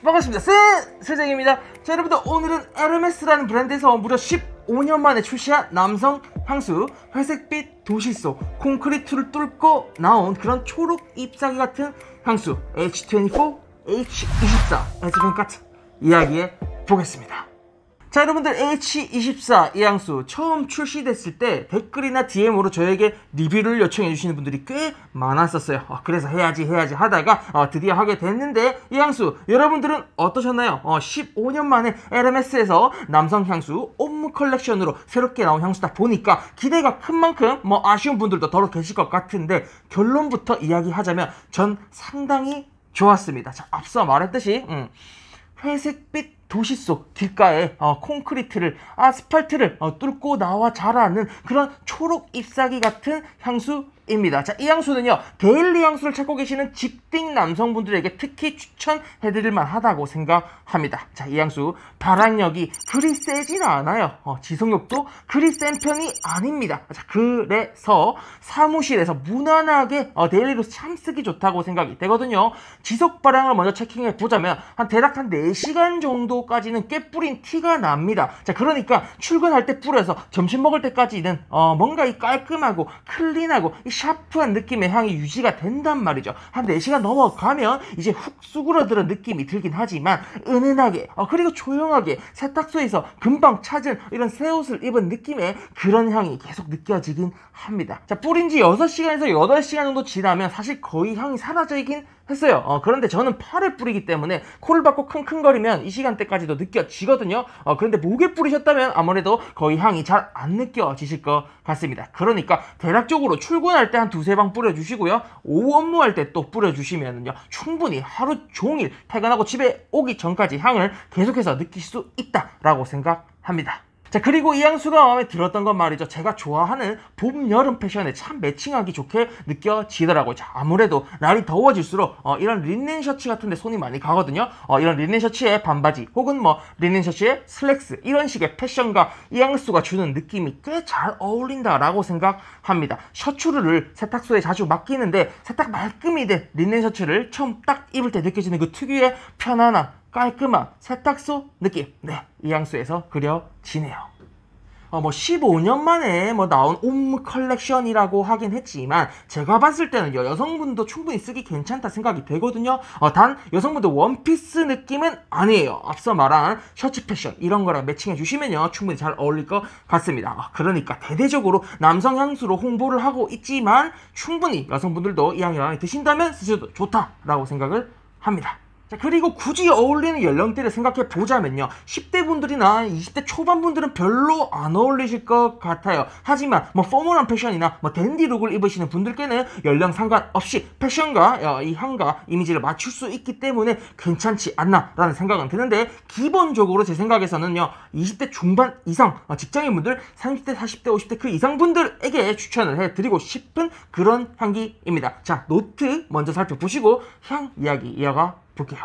반갑습니다. 세정입니다. 자, 여러분들 오늘은 에르메스라는 브랜드에서 무려 15년 만에 출시한 남성 향수 회색빛 도시속 콘크리트를 뚫고 나온 그런 초록 잎사귀 같은 향수 H24, H24 에스펜카트 이야기해 보겠습니다. 자, 여러분들 H24 이 향수 처음 출시됐을 때 댓글이나 DM으로 저에게 리뷰를 요청해 주시는 분들이 꽤 많았었어요. 그래서 해야지 하다가 드디어 하게 됐는데, 이 향수 여러분들은 어떠셨나요? 15년 만에 에르메스에서 남성 향수 옴므 컬렉션으로 새롭게 나온 향수다 보니까 기대가 큰 만큼 아쉬운 분들도 더러 계실 것 같은데, 결론부터 이야기하자면 전 상당히 좋았습니다. 자, 앞서 말했듯이 회색빛 도시 속 길가에 콘크리트를, 아스팔트를 뚫고 나와 자라는 그런 초록 잎사귀 같은 향수입니다. 자, 이 향수는요, 데일리 향수를 찾고 계시는 직딩 남성분들에게 특히 추천해드릴 만하다고 생각합니다. 자, 이 향수 발악력이 그리 세진 않아요. 지속력도 그리 센 편이 아닙니다. 자, 그래서 사무실에서 무난하게 데일리로 참 쓰기 좋다고 생각이 되거든요. 지속 발향을 먼저 체킹해 보자면 대략 4시간 정도까지는 꽤 뿌린 티가 납니다. 자, 그러니까 출근할 때 뿌려서 점심 먹을 때까지는 뭔가 이 깔끔하고 클린하고 이 샤프한 느낌의 향이 유지가 된단 말이죠. 4시간 넘어가면 이제 훅 수그러드는 느낌이 들긴 하지만 은은하게 그리고 조용하게 세탁소에서 금방 찾은 이런 새 옷을 입은 느낌의 그런 향이 계속 느껴지긴 합니다. 자, 뿌린 지 6시간에서 8시간 정도 지나면 사실 거의 향이 사라져있긴 했어요. 그런데 저는 팔에 뿌리기 때문에 코를 박고 킁킁거리면 이 시간대까지도 느껴지거든요. 그런데 목에 뿌리셨다면 아무래도 거의 향이 잘 안 느껴지실 것 같습니다. 그러니까 대략적으로 출근할 때 한 2-3방 뿌려주시고요, 오후 업무할 때 또 뿌려주시면요, 충분히 하루 종일 퇴근하고 집에 오기 전까지 향을 계속해서 느낄 수 있다라고 생각합니다. 자, 그리고 이 향수가 마음에 들었던 건 말이죠, 제가 좋아하는 봄, 여름 패션에 참 매칭하기 좋게 느껴지더라고요. 자, 아무래도 날이 더워질수록 이런 린넨 셔츠 같은 데 손이 많이 가거든요. 이런 린넨 셔츠에 반바지 혹은 린넨 셔츠에 슬랙스, 이런 식의 패션과 이 향수가 주는 느낌이 꽤 잘 어울린다라고 생각합니다. 셔츠를 세탁소에 자주 맡기는데 세탁 말끔히 된 린넨 셔츠를 처음 딱 입을 때 느껴지는 그 특유의 편안함, 깔끔한 세탁소 느낌, 이 향수에서 그려지네요. 15년 만에 나온 옴므 컬렉션이라고 하긴 했지만, 제가 봤을 때는요, 여성분도 충분히 쓰기 괜찮다 생각이 되거든요. 단 여성분도 원피스 느낌은 아니에요. 앞서 말한 셔츠 패션 이런 거랑 매칭해 주시면요, 충분히 잘 어울릴 것 같습니다. 그러니까 대대적으로 남성 향수로 홍보를 하고 있지만 충분히 여성분들도 이 향이 마음에 드신다면 쓰셔도 좋다라고 생각을 합니다. 자, 그리고 굳이 어울리는 연령대를 생각해 보자면요, 10대 분들이나 20대 초반 분들은 별로 안 어울리실 것 같아요. 하지만 포멀한 패션이나 댄디 룩을 입으시는 분들께는 연령 상관없이 패션과 이 향과 이미지를 맞출 수 있기 때문에 괜찮지 않나 라는 생각은 드는데, 기본적으로 제 생각에서는요, 20대 중반 이상 직장인분들, 30대, 40대, 50대 그 이상 분들에게 추천을 해드리고 싶은 그런 향기입니다. 자, 노트 먼저 살펴보시고 향 이야기 이어가 볼게요.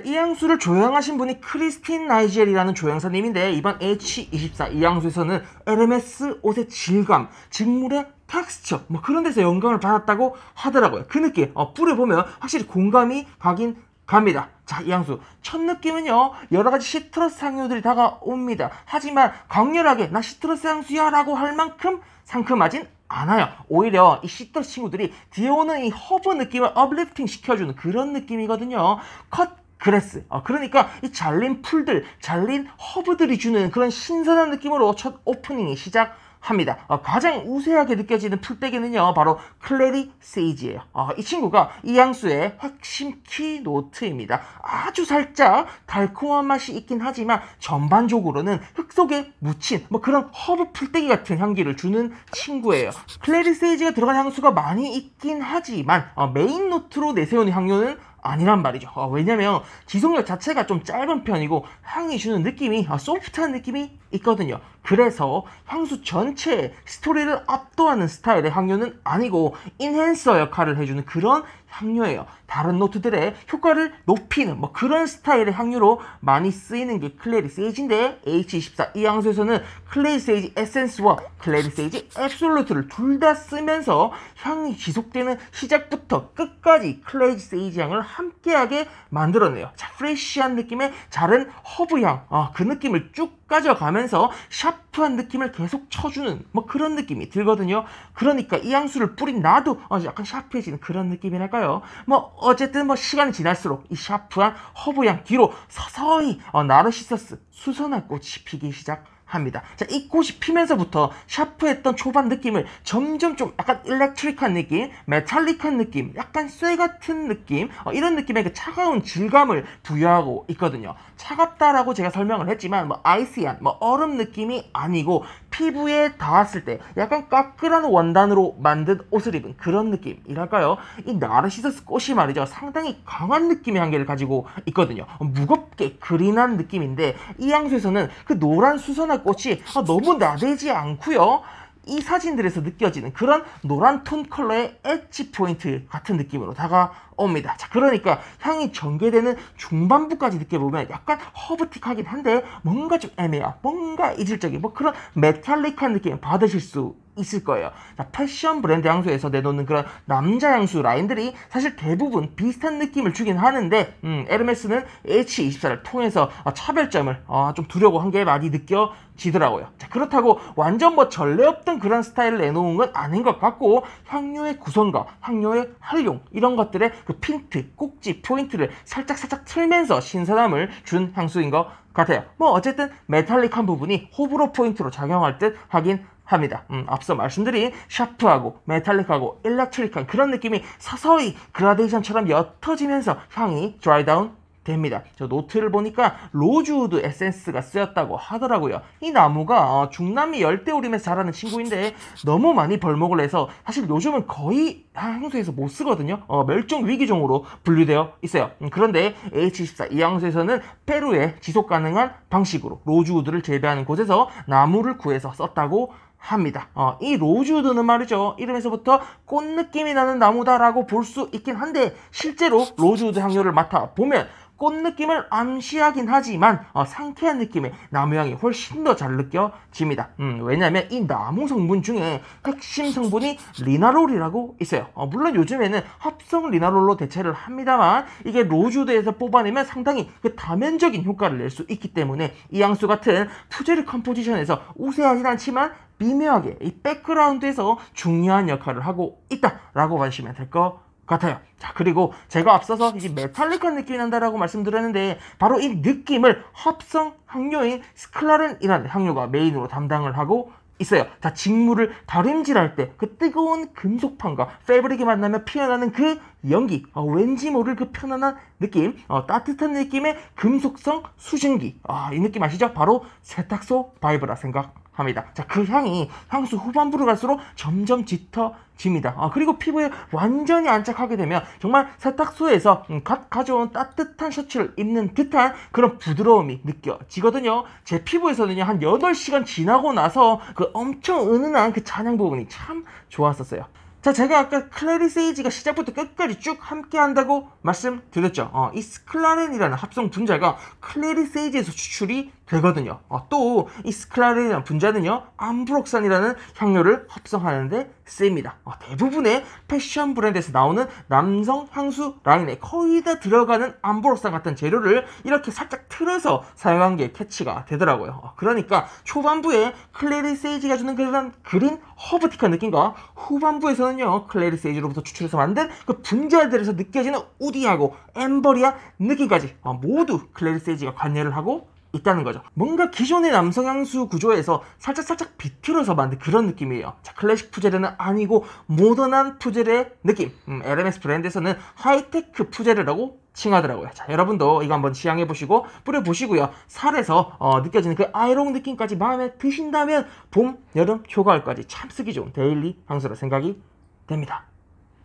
이 향수를 조향하신 분이 크리스틴 나이젤이라는 조향사님인데, 이번 H24 이 향수에서는 에르메스 옷의 질감, 직물의 텍스처 그런 데서 영감을 받았다고 하더라고요. 그 느낌 뿌려보면 확실히 공감이 가긴 갑니다. 자, 이 향수 첫 느낌은요, 여러가지 시트러스 향료들이 다가옵니다. 하지만 강렬하게 나 시트러스 향수야 라고 할 만큼 상큼하진 않아요. 오히려 이 시트러스 친구들이 뒤에 오는 이 허브 느낌을 업리프팅 시켜주는 그런 느낌이거든요. 컷 그레스, 그러니까 이 잘린 풀들, 잘린 허브들이 주는 그런 신선한 느낌으로 첫 오프닝이 시작합니다. 가장 우세하게 느껴지는 풀떼기는요, 바로 클레리 세이지예요. 이 친구가 이 향수의 핵심 키 노트입니다. 아주 살짝 달콤한 맛이 있긴 하지만 전반적으로는 흙 속에 묻힌 그런 허브 풀떼기 같은 향기를 주는 친구예요. 클레리 세이지가 들어간 향수가 많이 있긴 하지만 메인 노트로 내세우는 향료는 아니란 말이죠. 왜냐면 지속력 자체가 좀 짧은 편이고 향이 주는 느낌이 소프트한 느낌이 있거든요. 그래서 향수 전체의 스토리를 압도하는 스타일의 향료는 아니고 인핸서 역할을 해주는 그런 향료예요. 다른 노트들의 효과를 높이는 뭐 그런 스타일의 향료로 많이 쓰이는 게 클래리 세이지인데 H24 이 향수에서는 클래리 세이지 에센스와 클래리 세이지 앱솔루트를 둘 다 쓰면서 향이 지속되는 시작부터 끝까지 클래리 세이지 향을 함께하게 만들어내요. 자, 프레쉬한 느낌의 다른 허브향 그 느낌을 쭉 가져가면서 샤프한 느낌을 계속 쳐주는 뭐 그런 느낌이 들거든요. 그러니까 이 향수를 뿌린 나도 약간 샤프해지는 그런 느낌이랄까요. 뭐 어쨌든 뭐 시간이 지날수록 이 샤프한 허브향 뒤로 서서히 나르시서스 수선화 꽃이 피기 시작합니다. 자, 이 꽃이 피면서부터 샤프했던 초반 느낌을 점점 좀 약간 일렉트릭한 느낌, 메탈릭한 느낌, 약간 쇠 같은 느낌 이런 느낌의 그 차가운 질감을 부여하고 있거든요. 차갑다라고 제가 설명을 했지만 뭐 아이시한 뭐 얼음 느낌이 아니고 피부에 닿았을 때 약간 까끌한 원단으로 만든 옷을 입은 그런 느낌이랄까요. 이 나르시서스 꽃이 말이죠, 상당히 강한 느낌의 향기를 가지고 있거든요. 무겁게 그린한 느낌인데 이 향수에서는 그 노란 수선화 꽃이 너무 나대지 않고요, 이 사진들에서 느껴지는 그런 노란 톤 컬러의 엣지 포인트 같은 느낌으로 다가옵니다. 자, 그러니까 향이 전개되는 중반부까지 느껴보면 약간 허브틱하긴 한데 뭔가 좀 애매한, 뭔가 이질적인 뭐 그런 메탈릭한 느낌 받으실 수 있을 거예요. 자, 패션 브랜드 향수에서 내놓는 그런 남자 향수 라인들이 사실 대부분 비슷한 느낌을 주긴 하는데 에르메스는 H24를 통해서 차별점을 좀 두려고 한 게 많이 느껴지더라고요. 자, 그렇다고 완전 뭐 전례 없던 그런 스타일을 내놓은 건 아닌 것 같고 향료의 구성과 향료의 활용 이런 것들의 그 핀트, 꼭지, 포인트를 살짝 틀면서 신선함을 준 향수인 것 같아요. 뭐 어쨌든 메탈릭한 부분이 호불호 포인트로 작용할 듯 하긴 합니다. 앞서 말씀드린 샤프하고 메탈릭하고 일렉트릭한 그런 느낌이 서서히 그라데이션처럼 옅어지면서 향이 드라이 다운 됩니다. 저 노트를 보니까 로즈우드 에센스가 쓰였다고 하더라고요. 이 나무가 중남미 열대우림에서 자라는 친구인데 너무 많이 벌목을 해서 사실 요즘은 거의 향수에서 못 쓰거든요. 멸종 위기종으로 분류되어 있어요. 그런데 H24 이 향수에서는 페루에 지속 가능한 방식으로 로즈우드를 재배하는 곳에서 나무를 구해서 썼다고 합니다. 이 로즈우드는 말이죠, 이름에서부터 꽃 느낌이 나는 나무다라고 볼 수 있긴 한데 실제로 로즈우드 향료를 맡아보면 꽃 느낌을 암시하긴 하지만 상쾌한 느낌의 나무 향이 훨씬 더 잘 느껴집니다. 왜냐하면 이 나무 성분 중에 핵심 성분이 리나롤이라고 있어요. 물론 요즘에는 합성 리나롤로 대체를 합니다만 이게 로즈우드에서 뽑아내면 상당히 그 다면적인 효과를 낼 수 있기 때문에 이 향수 같은 푸제리 컴포지션에서 우세하진 않지만 미묘하게 이 백그라운드에서 중요한 역할을 하고 있다라고 보시면 될 것 같아요. 자, 그리고 제가 앞서서 이제 메탈릭한 느낌이 난다라고 말씀드렸는데 바로 이 느낌을 합성 향료인 스클라렌이라는 향료가 메인으로 담당을 하고 있어요. 자, 직물을 다림질할 때 그 뜨거운 금속판과 패브릭이 만나면 피어나는 그 연기, 왠지 모를 그 편안한 느낌, 따뜻한 느낌의 금속성 수증기, 이 느낌 아시죠? 바로 세탁소 바이브라 생각합니다. 자, 그 향이 향수 후반부로 갈수록 점점 짙어집니다. 그리고 피부에 완전히 안착하게 되면 정말 세탁소에서 갓 가져온 따뜻한 셔츠를 입는 듯한 그런 부드러움이 느껴지거든요. 제 피부에서는요, 한 8시간 지나고 나서 그 엄청 은은한 그 잔향 부분이 참 좋았었어요. 자, 제가 아까 클래리 세이지가 시작부터 끝까지 쭉 함께 한다고 말씀드렸죠. 이 스클라렌이라는 합성 분자가 클래리 세이지에서 추출이 되거든요. 또 이 스클라렌이라는 분자는요, 암브록산이라는 향료를 합성하는데 쓰입니다. 대부분의 패션 브랜드에서 나오는 남성 향수 라인에 거의 다 들어가는 암브록산 같은 재료를 이렇게 살짝 틀어서 사용한 게 캐치가 되더라고요. 그러니까 초반부에 클래리 세이지가 주는 그런 그린 허브틱한 느낌과 후반부에서는요, 클래리 세이지로부터 추출해서 만든 그 분자들에서 느껴지는 우디하고 엠버리한 느낌까지 모두 클래리 세이지가 관여를 하고 있다는 거죠. 뭔가 기존의 남성 향수 구조에서 살짝 비틀어서 만든 그런 느낌이에요. 자, 클래식 푸제르는 아니고 모던한 푸제르의 느낌. 에르메스 브랜드에서는 하이테크 푸제르라고 칭하더라고요. 자, 여러분도 이거 한번 시향해보시고 뿌려보시고요. 살에서 느껴지는 그 아이롱 느낌까지 마음에 드신다면 봄, 여름, 휴가을까지 참 쓰기 좋은 데일리 향수라 생각이 됩니다.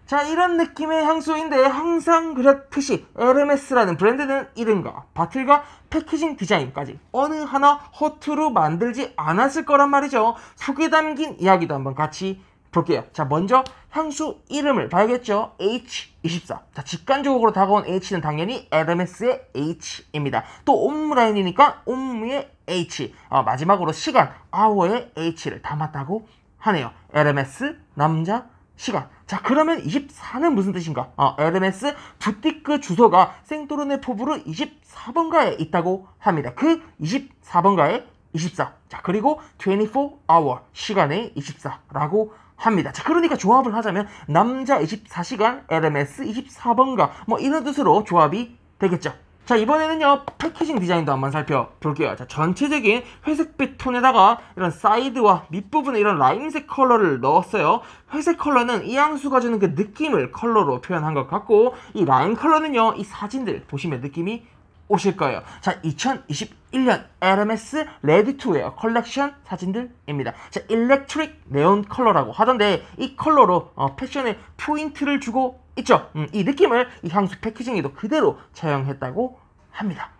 자, 이런 느낌의 향수인데 항상 그렇듯이 에르메스라는 브랜드는 이름과 바틀과 패키징 디자인까지 어느 하나 허투루 만들지 않았을 거란 말이죠. 속에 담긴 이야기도 한번 같이 볼게요. 자, 먼저 향수 이름을 봐야겠죠. H24. 자, 직관적으로 다가온 H는 당연히 에르메스의 H입니다. 또 옴므 라인이니까 옴므의 H. 마지막으로 시간, hour의 H를 담았다고 하네요. 에르메스, 남자, 시간. 자, 그러면 24는 무슨 뜻인가? 에르메스 부티크 주소가 생토르네 포브르 24번가에 있다고 합니다. 그 24번가에 24. 자, 그리고 24hour, 시간의 24라고 합니다. 자, 그러니까 조합을 하자면 남자 24시간, 에르메스 24번가 뭐 이런 뜻으로 조합이 되겠죠. 자, 이번에는요 패키징 디자인도 한번 살펴볼게요. 자, 전체적인 회색빛 톤에다가 이런 사이드와 밑부분에 이런 라임색 컬러를 넣었어요. 회색 컬러는 이 향수가 주는 그 느낌을 컬러로 표현한 것 같고, 이 라임 컬러는요 이 사진들 보시면 느낌이 오실 거예요. 자, 2021년 에르메스 레디 투 웨어 컬렉션 사진들입니다. 자, 일렉트릭 네온 컬러라고 하던데 이 컬러로 패션에 포인트를 주고 있죠. 이 느낌을 이 향수 패키징에도 그대로 차용했다고 합니다.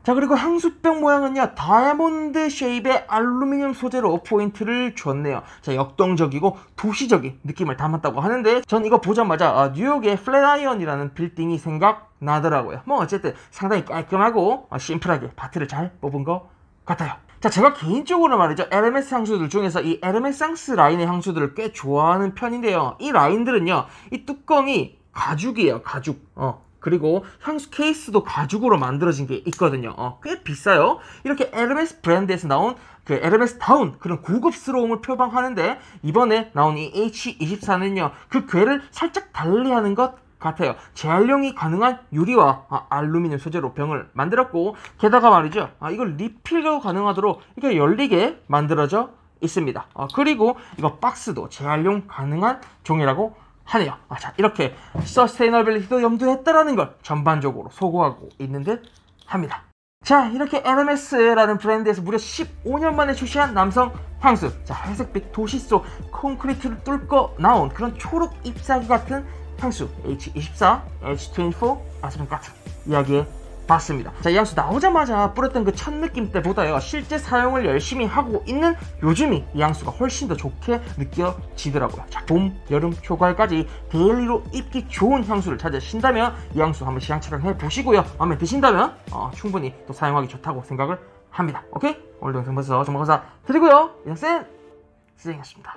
자, 그리고 향수병 모양은요 다이아몬드 쉐입의 알루미늄 소재로 포인트를 줬네요. 자, 역동적이고 도시적인 느낌을 담았다고 하는데 전 이거 보자마자 뉴욕의 플랫아이언이라는 빌딩이 생각나더라고요. 뭐 어쨌든 상당히 깔끔하고 심플하게 바트를 잘 뽑은 것 같아요. 자, 제가 개인적으로 말이죠 에르메스 향수들 중에서 이 에르메상스 라인의 향수들을 꽤 좋아하는 편인데요, 이 라인들은요 이 뚜껑이 가죽이에요. 가죽. 그리고 향수 케이스도 가죽으로 만들어진 게 있거든요. 꽤 비싸요. 이렇게 에르메스 브랜드에서 나온 그 에르메스다운 그런 고급스러움을 표방하는데 이번에 나온 이 H24는요 그 궤를 살짝 달리하는 것 같아요. 재활용이 가능한 유리와 알루미늄 소재로 병을 만들었고, 게다가 말이죠 이걸 리필도 가능하도록 이렇게 열리게 만들어져 있습니다. 그리고 이거 박스도 재활용 가능한 종이라고 하네요. 자, 이렇게 서스테이너빌리티도 염두했다라는 걸 전반적으로 소구하고 있는 듯 합니다. 자, 이렇게 에르메스라는 브랜드에서 무려 15년 만에 출시한 남성 향수. 자, 회색빛 도시 속 콘크리트를 뚫고 나온 그런 초록 잎사귀 같은 향수 H24, H24 아스펜 같은 이야기에 봤습니다. 자, 이 향수 나오자마자 뿌렸던 그 첫 느낌 때보다요 실제 사용을 열심히 하고 있는 요즘이 이 향수가 훨씬 더 좋게 느껴지더라고요. 자, 봄, 여름, 휴가까지 데일리로 입기 좋은 향수를 찾으신다면 이 향수 한번 시향 착용해 보시고요, 마음에 드신다면 충분히 또 사용하기 좋다고 생각을 합니다. 오케이? 오늘도 영상 보셔서 정말 감사드리고요. 이상 쌤, 시작했습니다.